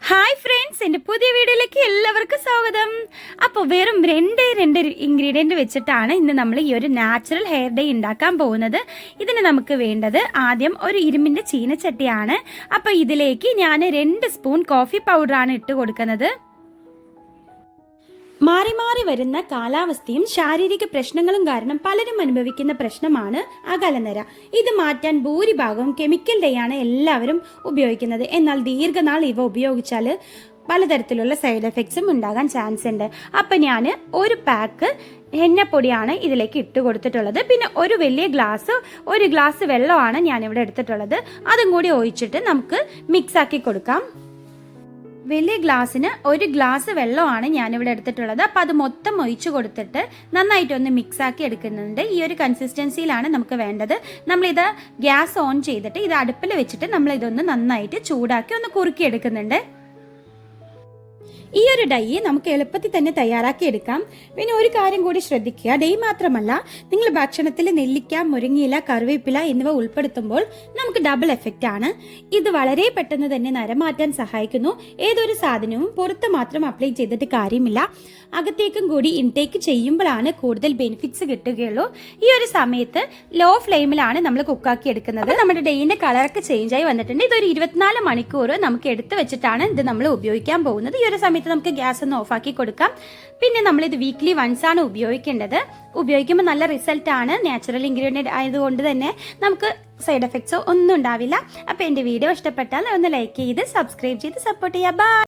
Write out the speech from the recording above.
Hi friends, എൻ്റെ പുതിയ വീഡിയോയിലേക്ക് എല്ലാവർക്കും സ്വാഗതം. അപ്പോൾ വെറും രണ്ട് ഇൻഗ്രീഡിയൻറ്റ് വെച്ചിട്ടാണ് ഇന്ന് നമ്മൾ ഈ ഒരു നാച്ചുറൽ ഹെയർ ഡേ ഉണ്ടാക്കാൻ പോകുന്നത്. ഇതിന് നമുക്ക് വേണ്ടത് ആദ്യം ഒരു ഇരുമ്പിൻ്റെ ചീനച്ചട്ടിയാണ്. അപ്പോൾ ഇതിലേക്ക് ഞാൻ 2 സ്പൂൺ കോഫി പൗഡറാണ് ഇട്ട് കൊടുക്കുന്നത്. മാറി മാറി വരുന്ന കാലാവസ്ഥയും ശാരീരിക പ്രശ്നങ്ങളും കാരണം പലരും അനുഭവിക്കുന്ന പ്രശ്നമാണ് അകാലനര. ഇത് മാറ്റാൻ ഭൂരിഭാഗവും കെമിക്കൽ ഡേയാണ് എല്ലാവരും ഉപയോഗിക്കുന്നത്. എന്നാൽ ദീർഘനാൾ ഇവ ഉപയോഗിച്ചാൽ പലതരത്തിലുള്ള സൈഡ് എഫക്ട്സും ഉണ്ടാകാൻ ചാൻസ് ഉണ്ട്. അപ്പം ഞാൻ ഒരു പാക്ക് എണ്ണപ്പൊടിയാണ് ഇതിലേക്ക് ഇട്ട് കൊടുത്തിട്ടുള്ളത്. പിന്നെ ഒരു ഗ്ലാസ് വെള്ളമാണ് ഞാനിവിടെ എടുത്തിട്ടുള്ളത്. അതും കൂടി ഒഴിച്ചിട്ട് നമുക്ക് മിക്സ് ആക്കി കൊടുക്കാം. വലിയ ഗ്ലാസ്സിന് 1 ഗ്ലാസ് വെള്ളമാണ് ഞാനിവിടെ എടുത്തിട്ടുള്ളത്. അപ്പം അത് മൊത്തം ഒഴിച്ചു കൊടുത്തിട്ട് നന്നായിട്ടൊന്ന് മിക്സ് ആക്കി എടുക്കുന്നുണ്ട്. ഈ ഒരു കൺസിസ്റ്റൻസിയിലാണ് നമുക്ക് വേണ്ടത്. നമ്മളിത് ഗ്യാസ് ഓൺ ചെയ്തിട്ട് ഇത് അടുപ്പിൽ വെച്ചിട്ട് നമ്മളിതൊന്ന് നന്നായിട്ട് ചൂടാക്കി ഒന്ന് കുറുക്കി എടുക്കുന്നുണ്ട്. ഈ ഒരു ഡൈ നമുക്ക് എളുപ്പത്തിൽ തന്നെ തയ്യാറാക്കി എടുക്കാം. പിന്നെ ഒരു കാര്യം കൂടി ശ്രദ്ധിക്കുക, ഡൈ മാത്രമല്ല നിങ്ങൾ ഭക്ഷണത്തിൽ നെല്ലിക്ക, മുരിങ്ങയില, കറിവേപ്പില എന്നിവ ഉൾപ്പെടുത്തുമ്പോൾ നമുക്ക് ഡബിൾ എഫക്റ്റ് ആണ്. ഇത് വളരെ പെട്ടെന്ന് തന്നെ നര മാറ്റാൻ സഹായിക്കുന്നു. ഏതൊരു സാധനവും പുറത്ത് മാത്രം അപ്ലൈ ചെയ്തിട്ട് കാര്യമില്ല, അകത്തേക്കും കൂടി ഇൻടേക്ക് ചെയ്യുമ്പോഴാണ് കൂടുതൽ ബെനിഫിറ്റ്സ് കിട്ടുകയുള്ളൂ. ഈ ഒരു സമയത്ത് ലോ ഫ്ലെയിമിലാണ് നമ്മൾ കുക്കാക്കി എടുക്കുന്നത്. നമ്മുടെ ഡൈയിന്റെ കളറൊക്കെ ചേഞ്ച് ആയി വന്നിട്ടുണ്ട്. ഇതൊരു 24 മണിക്കൂർ നമുക്ക് എടുത്തു വെച്ചിട്ടാണ് ഇത് നമ്മൾ ഉപയോഗിക്കാൻ പോകുന്നത്. ഈ ഒരു സമയത്ത് നമുക്ക് ഗ്യാസ് ഒന്ന് ഓഫാക്കി കൊടുക്കാം. പിന്നെ നമ്മളിത് വീക്ക്ലി വൺസ് ആണ് ഉപയോഗിക്കേണ്ടത്. ഉപയോഗിക്കുമ്പോൾ നല്ല റിസൾട്ട് ആണ്. നാച്ചുറൽ ഇൻഗ്രീഡിയൻറ്റ് ആയതുകൊണ്ട് തന്നെ നമുക്ക് സൈഡ് എഫക്ട്സോ ഒന്നും ഉണ്ടാവില്ല. അപ്പോൾ എൻ്റെ വീഡിയോ ഇഷ്ടപ്പെട്ടാൽ ഒന്ന് ലൈക്ക് ചെയ്ത് സബ്സ്ക്രൈബ് ചെയ്ത് സപ്പോർട്ട് ചെയ്യുക. ബൈ.